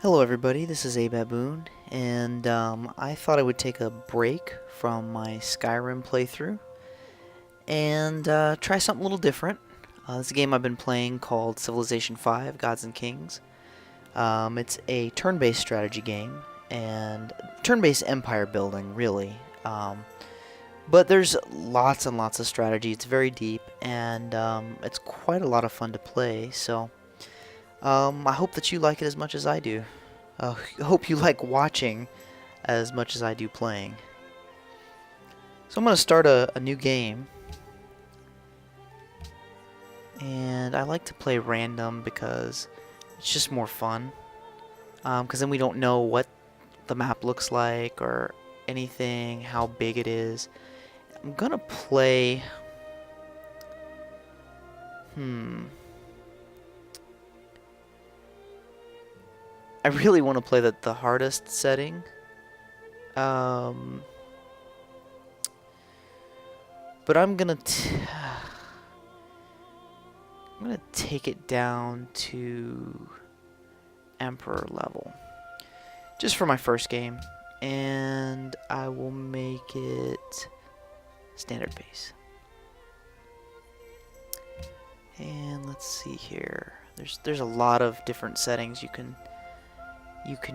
Hello everybody, this is A Baboon, and I thought I would take a break from my Skyrim playthrough and try something a little different. This is a game I've been playing called Civilization V: Gods and Kings. It's a turn-based strategy game, and turn-based empire building, really. But there's lots and lots of strategy. It's very deep, and it's quite a lot of fun to play, so I hope that you like it as much as I do. I hope you like watching as much as I do playing. So I'm going to start a new game. And I like to play random because it's just more fun. Because then we don't know what the map looks like or anything, how big it is. I'm going to play... I really want to play the hardest setting. But I'm gonna take it down to Emperor level, just for my first game, and I will make it standard base. And let's see here. There's a lot of different settings you can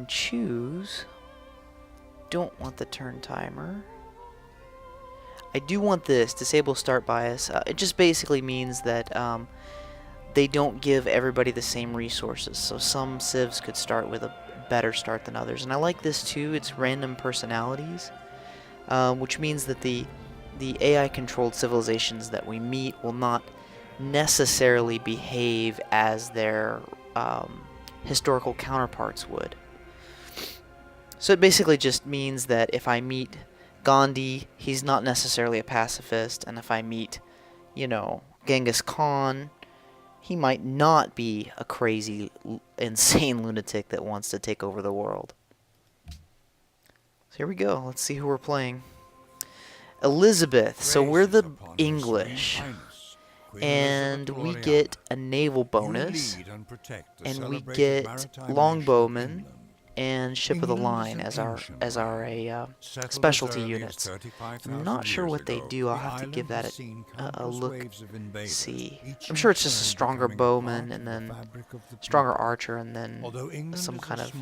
choose. Don't want the turn timer. I do want this, disable start bias. It just basically means that they don't give everybody the same resources. So some civs could start with a better start than others. And I like this too, it's random personalities, which means that the AI-controlled civilizations that we meet will not necessarily behave as their historical counterparts would. So it basically just means that if I meet Gandhi, he's not necessarily a pacifist, and if I meet, you know, Genghis Khan, he might not be a crazy, insane lunatic that wants to take over the world. So here we go. Let's see who we're playing. Elizabeth. So we're the English. And we get a naval bonus, and we get longbowmen and ship of the line as our specialty units. I'm not sure what they do. I'll have to give that a look. See, I'm sure it's just a stronger bowman and then stronger archer and then some kind of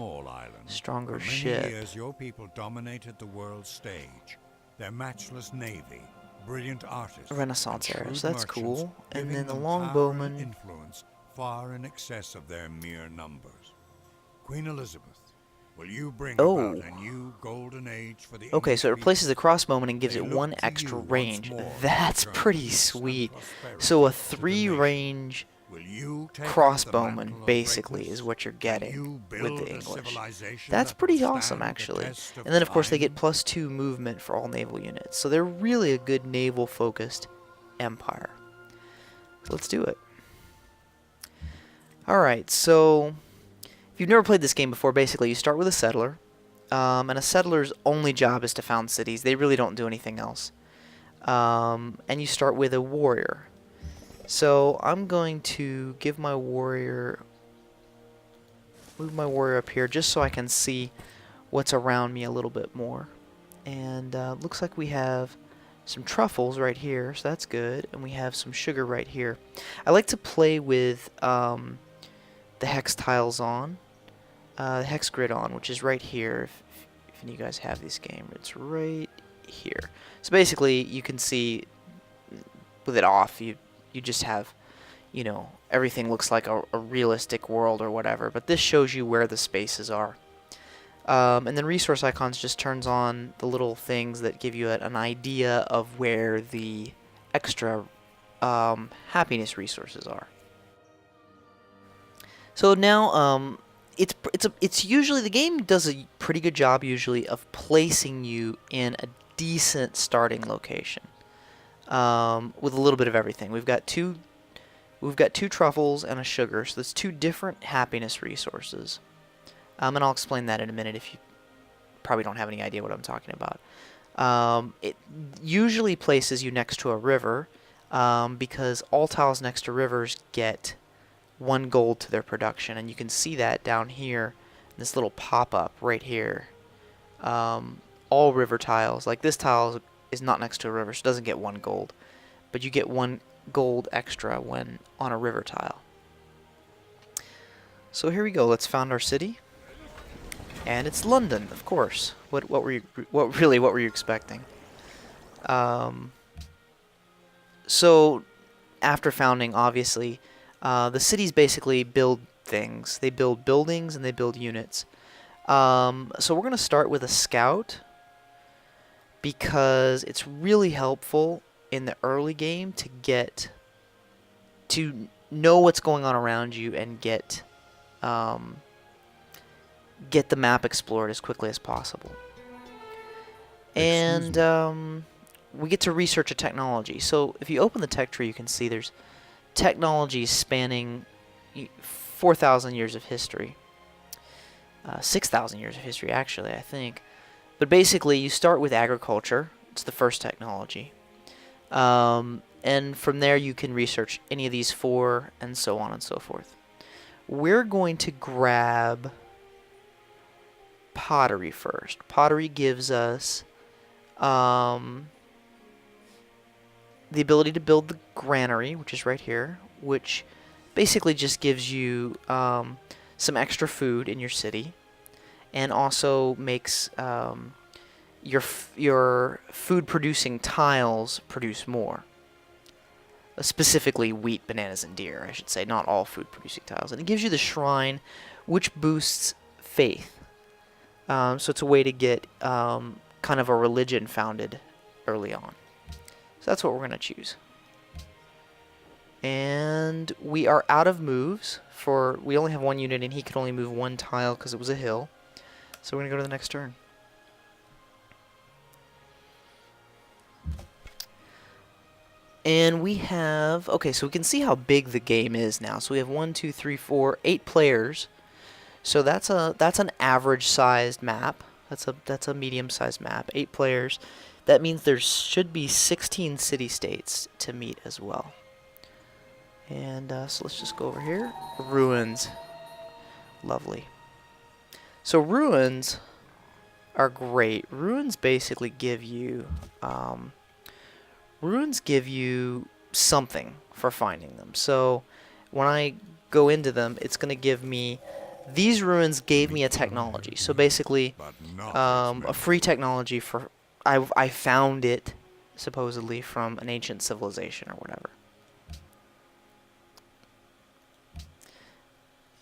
stronger ship. Your people dominated the world stage. Their matchless navy, brilliant artists, Renaissance era, so that's cool. And then the longbowmen longbowmen. Influence far in excess of their mere numbers. Queen Elizabeth, will you bring about a new golden age for the Okay, so it English replaces the people? crossbowman and gives They it look one to extra you once range. more That's to turn pretty peace and sweet. prosperity So a to the 3 nation. range Will you take up the crossbowman mantle of basically greatness? is what you're Will getting you with build the a English. civilization That's that pretty will awesome, stand the actually. test of And then, of course, they get time? +2 movement for all naval units. So they're really a good naval-focused empire. So let's do it. Alright, so if you've never played this game before, basically you start with a settler. And a settler's only job is to found cities. They really don't do anything else. And you start with a warrior. So I'm going to give my warrior, move my warrior up here just so I can see what's around me a little bit more. And looks like we have some truffles right here, so that's good. And we have some sugar right here. I like to play with the hex tiles on, the hex grid on, which is right here. If any of you guys have this game, it's right here. So basically, you can see with it off, you just have, you know, everything looks like a realistic world or whatever, but this shows you where the spaces are. And then resource icons just turns on the little things that give you an idea of where the extra happiness resources are. So now it's usually, the game does a pretty good job usually of placing you in a decent starting location. With a little bit of everything. We've got two truffles and a sugar, so that's 2 different happiness resources. And I'll explain that in a minute if you probably don't have any idea what I'm talking about. It usually places you next to a river, because all tiles next to rivers get 1 gold to their production, and you can see that down here in this little pop-up right here. All river tiles. Like this tile is not next to a river, so it doesn't get 1 gold. But you get 1 gold extra when on a river tile. So here we go. Let's found our city. And it's London, of course. What were you expecting? So after founding, obviously, the cities basically build things. They build buildings and they build units. So we're going to start with a scout because it's really helpful in the early game to know what's going on around you and get the map explored as quickly as possible. And we get to research a technology. So if you open the tech tree, you can see there's technologies spanning 4,000 years of history. 6,000 years of history, actually, I think. But basically, you start with agriculture. It's the first technology. And from there, you can research any of these 4, and so on and so forth. We're going to grab pottery first. Pottery gives us the ability to build the granary, which is right here, which basically just gives you some extra food in your city, and also makes your food-producing tiles produce more. Specifically wheat, bananas, and deer, I should say, not all food-producing tiles. And it gives you the shrine, which boosts faith. So it's a way to get kind of a religion founded early on. So that's what we're going to choose. And we are out of moves. We only have 1 unit, and he could only move 1 tile because it was a hill. So we're going to go to the next turn. And we have, okay, so we can see how big the game is now. So we have 1, 2, 3, 4, 8 players. So that's an average-sized map. That's a medium-sized map. 8 players. That means there should be 16 city-states to meet as well. And so let's just go over here. Ruins. Lovely. So ruins are great. Ruins basically give you something for finding them. So when I go into them, it's going to give me, these ruins gave me a technology. So basically a free technology for, I found it supposedly from an ancient civilization or whatever.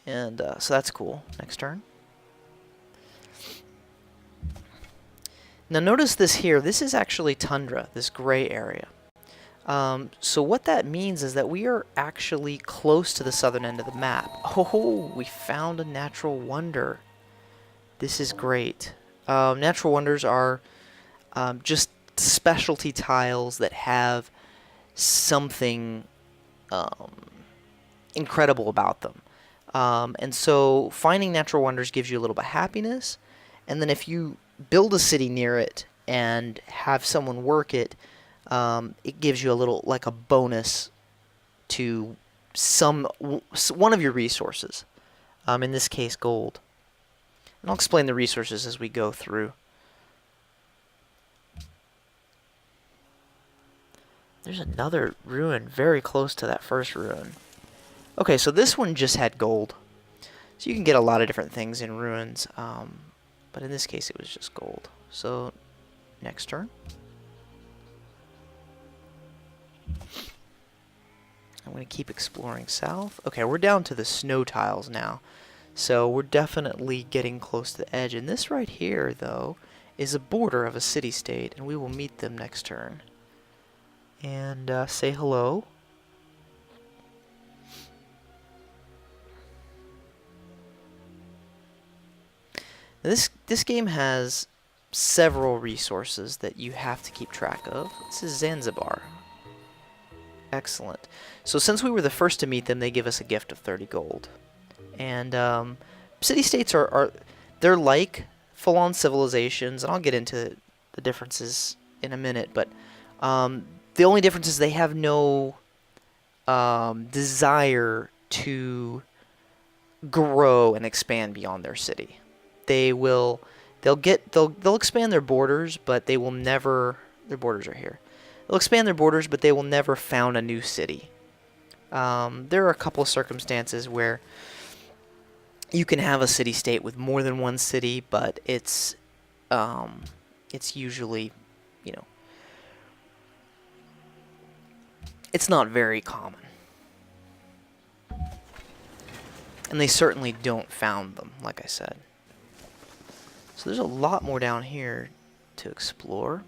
And so that's cool. Next turn. Now notice this here. This is actually tundra, this gray area. So what that means is that we are actually close to the southern end of the map. Oh, we found a natural wonder. This is great. Natural wonders are just specialty tiles that have something incredible about them. And so finding natural wonders gives you a little bit of happiness. And then if you build a city near it and have someone work it, it gives you a little, like a bonus to one of your resources. In this case, gold. And I'll explain the resources as we go through. There's another ruin very close to that first ruin. Okay, so this one just had gold. So you can get a lot of different things in ruins, but in this case it was just gold. So, next turn. I'm going to keep exploring south. Okay, we're down to the snow tiles now. So we're definitely getting close to the edge. And this right here, though, is a border of a city-state, and we will meet them next turn. And say hello. This game has several resources that you have to keep track of. This is Zanzibar. Excellent. So since we were the first to meet them, they give us a gift of 30 gold. And city-states they're like full-on civilizations, and I'll get into the differences in a minute, but the only difference is they have no desire to grow and expand beyond their city. they'll expand their borders, but they will never. Their borders are here. They'll expand their borders, but they will never found a new city. There are a couple of circumstances where you can have a city-state with more than one city, but it's usually, you know, it's not very common. And they certainly don't found them, like I said. So there's a lot more down here to explore.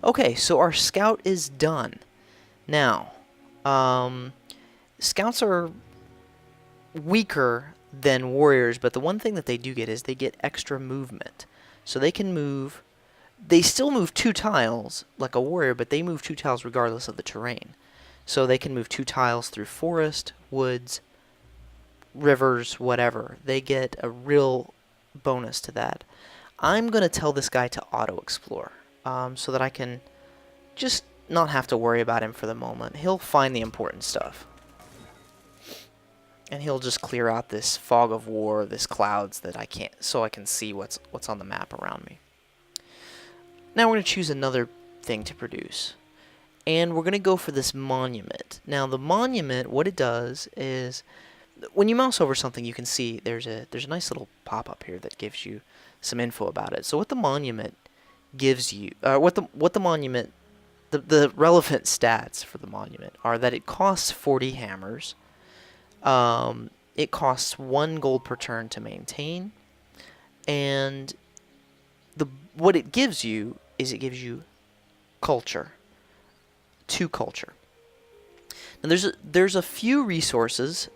Okay, so our scout is done. Now, scouts are weaker than warriors, but the one thing that they do get is they get extra movement. So they can move. They still move 2 tiles like a warrior, but they move 2 tiles regardless of the terrain. So they can move 2 tiles through forest, woods, rivers, whatever. They get a real bonus to that. I'm going to tell this guy to auto-explore so that I can just not have to worry about him for the moment. He'll find the important stuff. And he'll just clear out this fog of war, this clouds that I can't, so I can see what's on the map around me. Now we're going to choose another thing to produce. And we're going to go for this monument. Now the monument, what it does is, when you mouse over something, you can see there's a nice little pop-up here that gives you some info about it. So what the monument gives you, the relevant stats for the monument are that it costs 40 hammers. It costs 1 gold per turn to maintain, and what it gives you is it gives you culture. 2 culture. Now there's a few resources.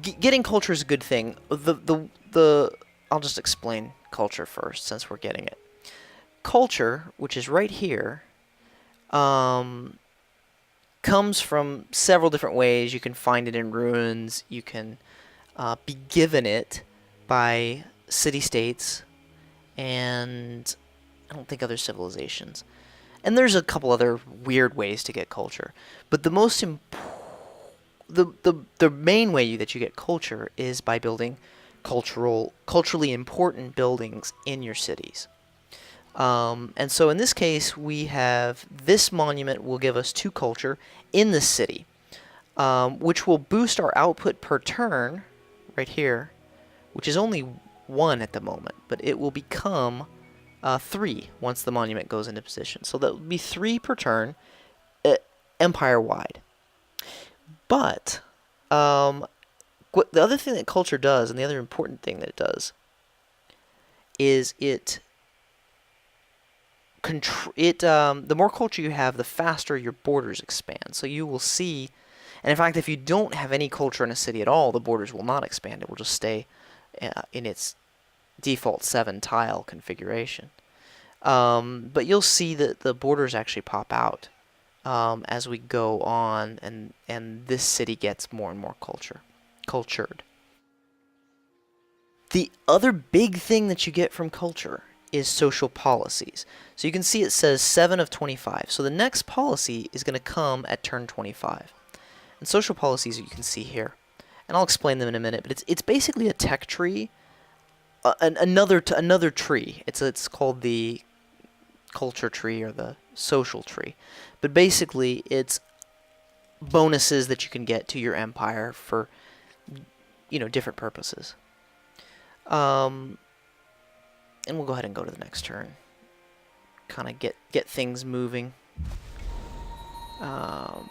Getting culture is a good thing. I'll just explain culture first since we're getting it. Culture, which is right here, comes from several different ways. You can find it in ruins. You can be given it by city-states and I don't think other civilizations. And there's a couple other weird ways to get culture. But the most the main way that you get culture is by building culturally important buildings in your cities. And so in this case, we have this monument will give us 2 culture in the city, which will boost our output per turn, right here, which is only 1 at the moment, but it will become 3 once the monument goes into position. So that would be 3 per turn, empire-wide. But the other thing that culture does, and the other important thing that it does, is the more culture you have, the faster your borders expand. So you will see, and in fact, if you don't have any culture in a city at all, the borders will not expand. It will just stay in its default 7-tile configuration. But you'll see that the borders actually pop out as we go on, and this city gets more and more cultured. The other big thing that you get from culture is social policies. So you can see it says 7 of 25. So the next policy is going to come at turn 25. And social policies you can see here. And I'll explain them in a minute, but it's basically a tech tree. Another tree. It's called the culture tree or the social tree. But basically it's bonuses that you can get to your empire for different purposes. And we'll go ahead and go to the next turn. Kind of get things moving. Oh,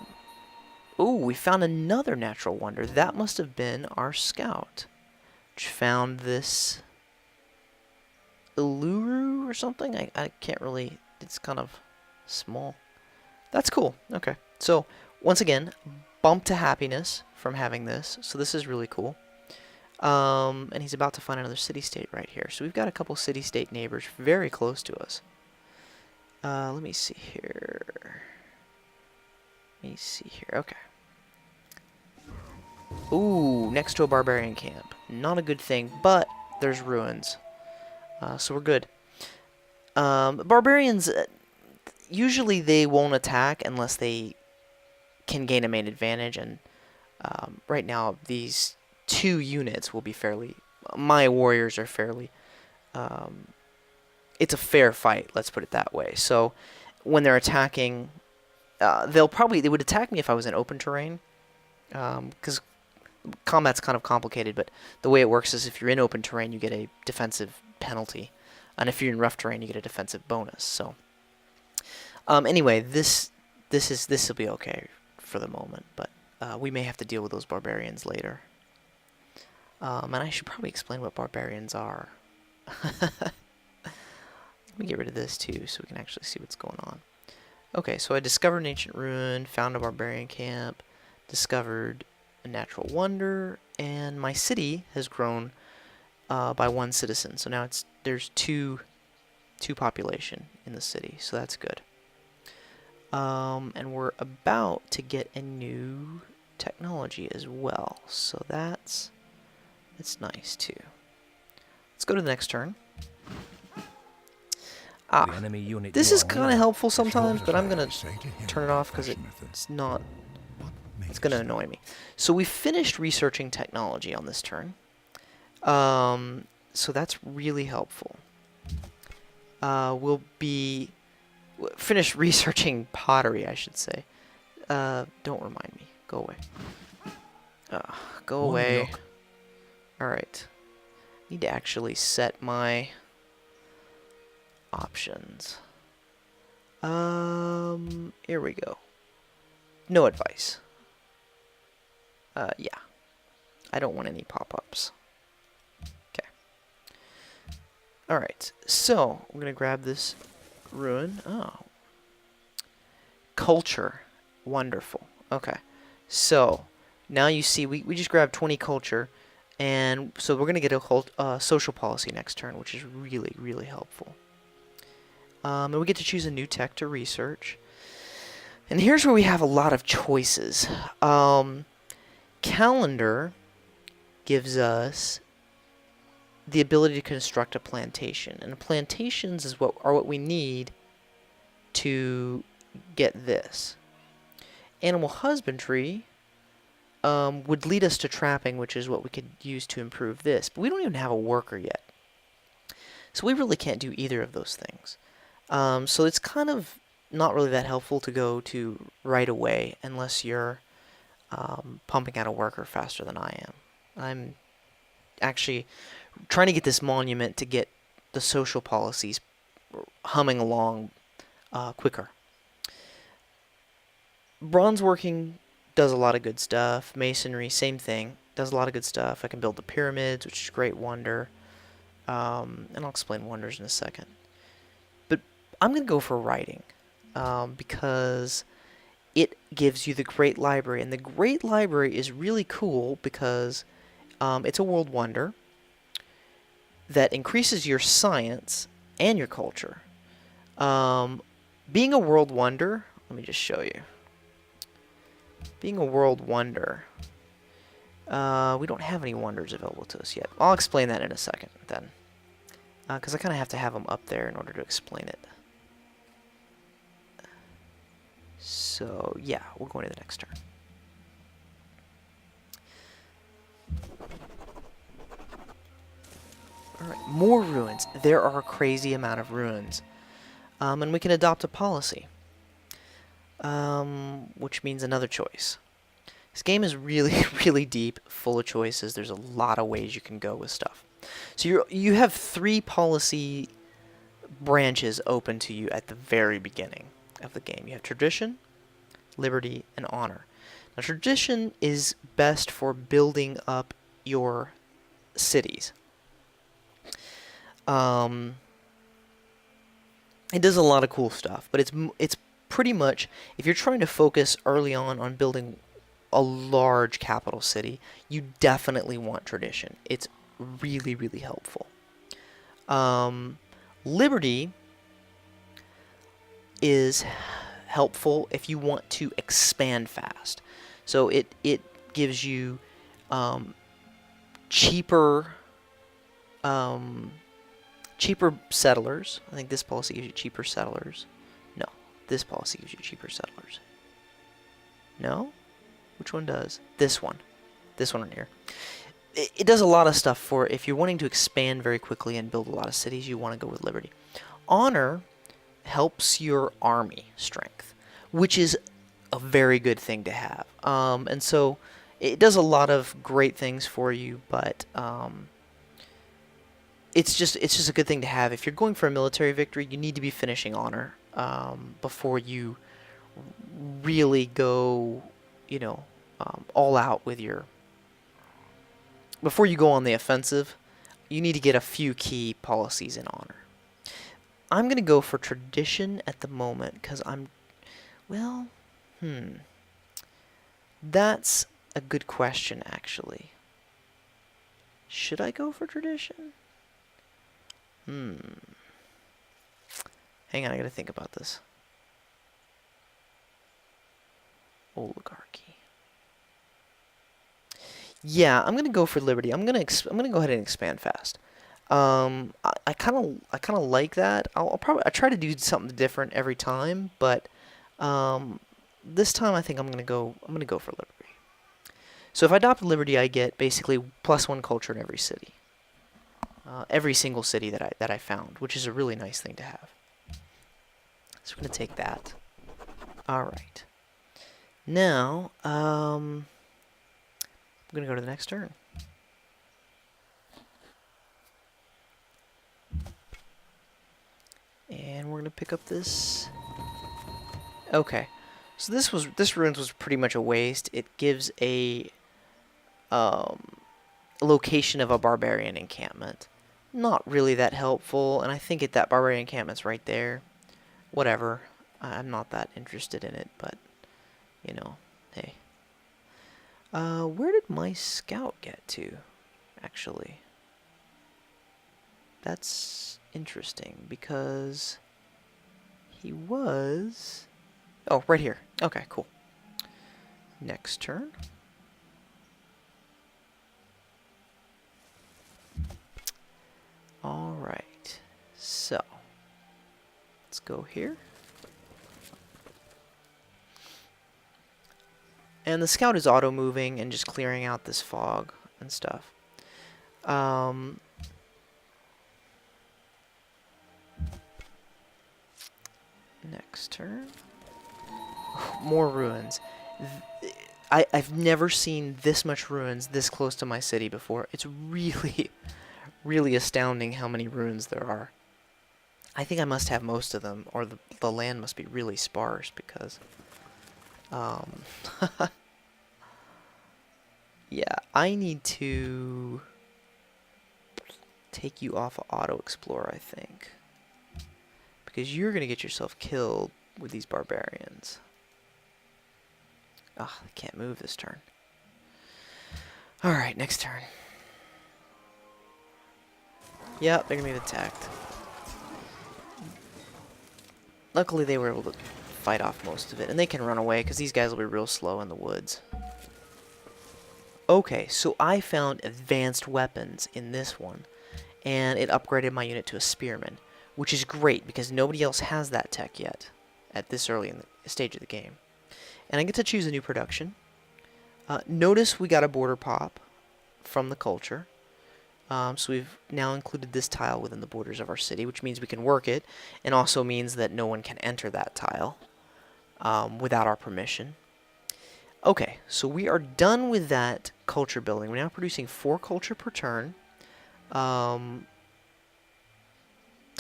we found another natural wonder. That must have been our scout, which found this Uluru or something. I can't really. It's kind of small. That's cool. Okay. So once again, bump to happiness from having this. So this is really cool. And he's about to find another city-state right here. So we've got a couple city-state neighbors very close to us. Let me see here. Okay. Ooh, next to a barbarian camp. Not a good thing, but there's ruins. So we're good. Barbarians, usually they won't attack unless they can gain a main advantage. And right now, these 2 units will be fairly... My warriors are fairly... it's a fair fight, let's put it that way. So when they're attacking, they would attack me if I was in open terrain, because combat's kind of complicated, but the way it works is if you're in open terrain, you get a defensive penalty, and if you're in rough terrain, you get a defensive bonus. So anyway, this will be okay for the moment, but we may have to deal with those barbarians later. And I should probably explain what barbarians are. Let me get rid of this too, so we can actually see what's going on. Okay, so I discovered an ancient ruin, found a barbarian camp, discovered a natural wonder, and my city has grown by 1 citizen. So now there's two population in the city, so that's good. And we're about to get a new technology as well, so that's nice too. Let's go to the next turn. This is kind of helpful sometimes, but I'm going to turn it off because it's not... It's going to annoy me. So we finished researching technology on this turn. So that's really helpful. We'll be... Finished researching pottery, I should say. Don't remind me. Go away. Go away. Alright. Need to actually set my... options. Here we go. No advice. Yeah. I don't want any pop-ups. Okay. Alright, so I'm gonna grab this ruin. Oh. Culture. Wonderful. Okay. So, now you see, we just grabbed 20 culture, and so we're gonna get a social policy next turn, which is really, really helpful. And we get to choose a new tech to research. And here's where we have a lot of choices. Calendar gives us the ability to construct a plantation. And plantations are what we need to get this. Animal husbandry would lead us to trapping, which is what we could use to improve this. But we don't even have a worker yet. So we really can't do either of those things. So it's kind of not really that helpful to go to right away unless you're pumping out a worker faster than I am. I'm actually trying to get this monument to get the social policies humming along quicker. Bronze working does a lot of good stuff. Masonry, same thing, does a lot of good stuff. I can build the pyramids, which is a great wonder. And I'll explain wonders in a second. I'm going to go for writing because it gives you the Great Library. And the Great Library is really cool because it's a world wonder that increases your science and your culture. Being a world wonder, let me just show you. Being a world wonder, we don't have any wonders available to us yet. I'll explain that in a second then. Because I kind of have to have them up there in order to explain it. So, yeah, we're going to the next turn. Alright, more ruins. There are a crazy amount of ruins. And we can adopt a policy. Which means another choice. This game is really, really deep, full of choices. There's a lot of ways you can go with stuff. So you have 3 policy branches open to you at the very beginning of the game. You have tradition, liberty, and honor. Now, tradition is best for building up your cities. It does a lot of cool stuff, but it's pretty much, if you're trying to focus early on building a large capital city, you definitely want tradition. It's really, really helpful. Liberty is helpful if you want to expand fast. So it gives you cheaper settlers. I think this policy gives you cheaper settlers. No, this policy gives you cheaper settlers. No? Which one does? This one. This one right here. it does a lot of stuff for if you're wanting to expand very quickly and build a lot of cities, you want to go with liberty. Honor helps your army strength, which is a very good thing to have. And so it does a lot of great things for you, but it's just a good thing to have. If you're going for a military victory, you need to be finishing honor before you really go, all out with your. Before you go on the offensive, you need to get a few key policies in honor. I'm gonna go for tradition at the moment because well, that's a good question actually. Should I go for tradition? Hang on, I gotta think about this. Oligarchy. Yeah, I'm gonna go for liberty. I'm gonna go ahead and expand fast. I kind of like that. I try to do something different every time, but this time I think I'm gonna go for liberty. So if I adopt liberty, I get basically +1 culture in every city, every single city that I found, which is a really nice thing to have. So we're gonna take that. All right. Now, I'm gonna go to the next turn. And we're gonna pick up this. Okay, so this ruins was pretty much a waste. It gives a location of a barbarian encampment. Not really that helpful, and I think that barbarian encampment's right there. Whatever, I'm not that interested in it, but hey. Where did my scout get to, actually? That's interesting, because he was... Oh, right here. Okay, cool. Next turn. Alright, so let's go here. And the scout is auto-moving and just clearing out this fog and stuff. Next turn. More ruins. I've never seen this much ruins this close to my city before. It's really, really astounding how many ruins there are. I think I must have most of them, or the land must be really sparse, because... yeah, I need to take you off of Auto Explorer, I think. Because you're going to get yourself killed with these barbarians. Ah, I can't move this turn. Alright, next turn. Yeah, they're going to be attacked. Luckily, they were able to fight off most of it. And they can run away, because these guys will be real slow in the woods. Okay, so I found advanced weapons in this one. And it upgraded my unit to a spearman. Which is great, because nobody else has that tech yet. At this early in the stage of the game. And I get to choose a new production. Notice we got a border pop from the culture. So we've now included this tile within the borders of our city, which means we can work it, and also means that no one can enter that tile without our permission. Okay, so we are done with that culture building. We're now producing 4 culture per turn. The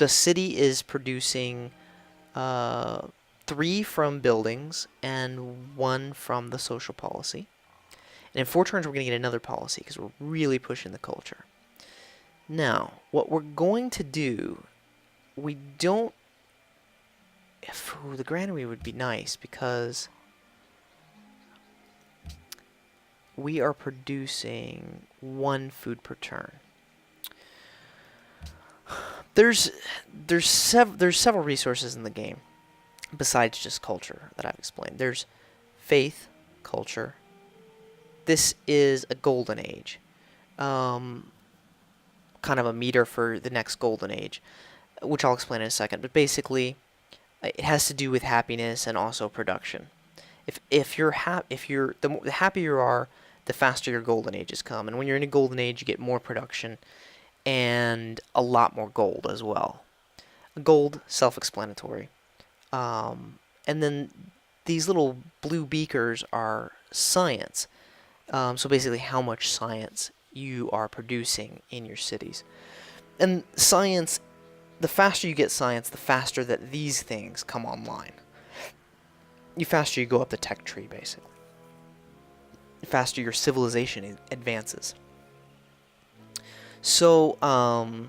city is producing 3 from buildings and 1 from the social policy. And in 4 turns, we're going to get another policy because we're really pushing the culture. Now, what we're going to do, we don't... the granary would be nice because we are producing 1 food per turn. There's several resources in the game besides just culture that I've explained. There's faith, culture. This is a golden age. Kind of a meter for the next golden age, which I'll explain in a second. But basically, it has to do with happiness and also production. The happier you are, the faster your golden ages come. And when you're in a golden age, you get more production and a lot more gold as well. Gold, self-explanatory. And then these little blue beakers are science. So basically how much science you are producing in your cities. And science, the faster you get science, the faster that these things come online. The faster you go up the tech tree, basically. The faster your civilization advances. So, I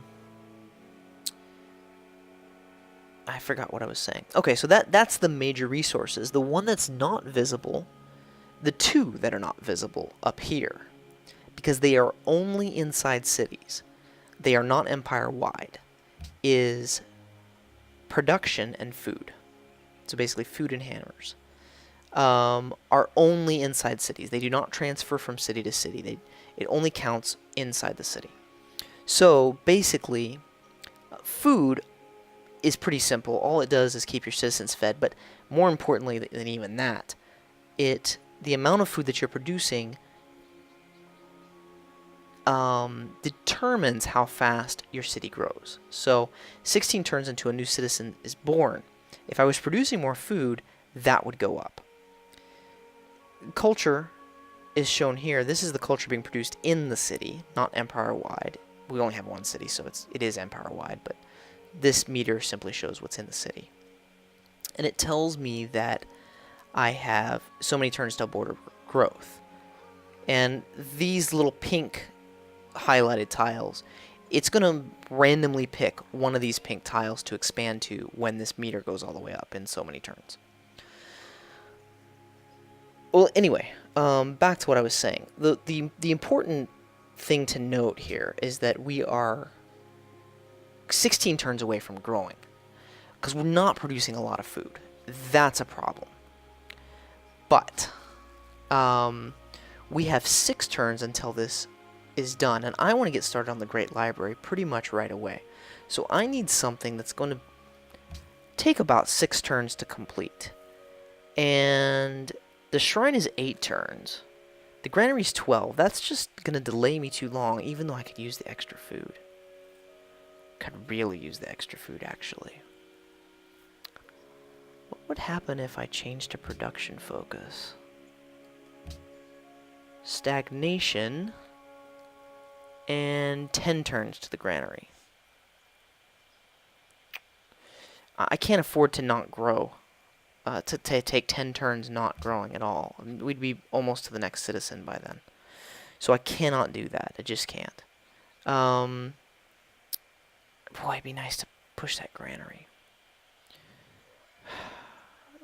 forgot what I was saying. Okay, so that's the major resources. The one that's not visible, the two that are not visible up here, because they are only inside cities, they are not empire-wide, is production and food. So basically food and hammers are only inside cities. They do not transfer from city to city. It only counts inside the city. So basically, food is pretty simple. All it does is keep your citizens fed, but more importantly than even that, the amount of food that you're producing determines how fast your city grows. So 16 turns into a new citizen is born. If I was producing more food, that would go up. Culture is shown here. This is the culture being produced in the city, not empire-wide. We only have one city, so it is empire-wide, but this meter simply shows what's in the city. And it tells me that I have so many turns till border growth. And these little pink highlighted tiles, it's going to randomly pick one of these pink tiles to expand to when this meter goes all the way up in so many turns. Well, anyway, back to what I was saying. The important thing to note here is that we are 16 turns away from growing, because we're not producing a lot of food. That's a problem. But we have 6 turns until this is done, and I want to get started on the Great Library pretty much right away. So I need something that's going to take about 6 turns to complete. And the shrine is 8 turns. The granary's 12. That's just going to delay me too long, even though I could use the extra food. Could really use the extra food, actually. What would happen if I changed to production focus? Stagnation and 10 turns to the granary. I can't afford to not grow. To take 10 turns not growing at all. I mean, we'd be almost to the next citizen by then. So I cannot do that. I just can't. Boy, it'd be nice to push that granary.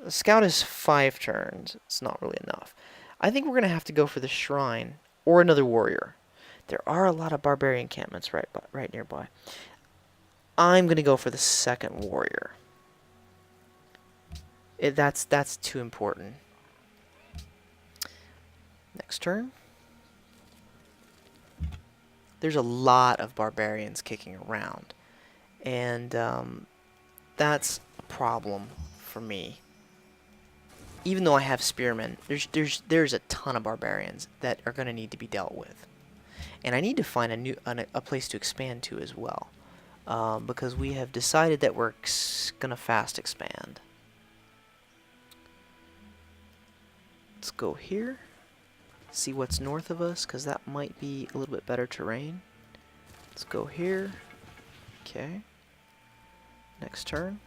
The scout is 5 turns. It's not really enough. I think we're going to have to go for the shrine or another warrior. There are a lot of barbarian encampments right nearby. I'm going to go for the second warrior. That's too important. Next turn. There's a lot of barbarians kicking around, and that's a problem for me. Even though I have spearmen, there's a ton of barbarians that are going to need to be dealt with, and I need to find a place to expand to as well, because we have decided that we're going to fast expand. Let's go here, see what's north of us, because that might be a little bit better terrain. Let's go here. Okay. Next turn.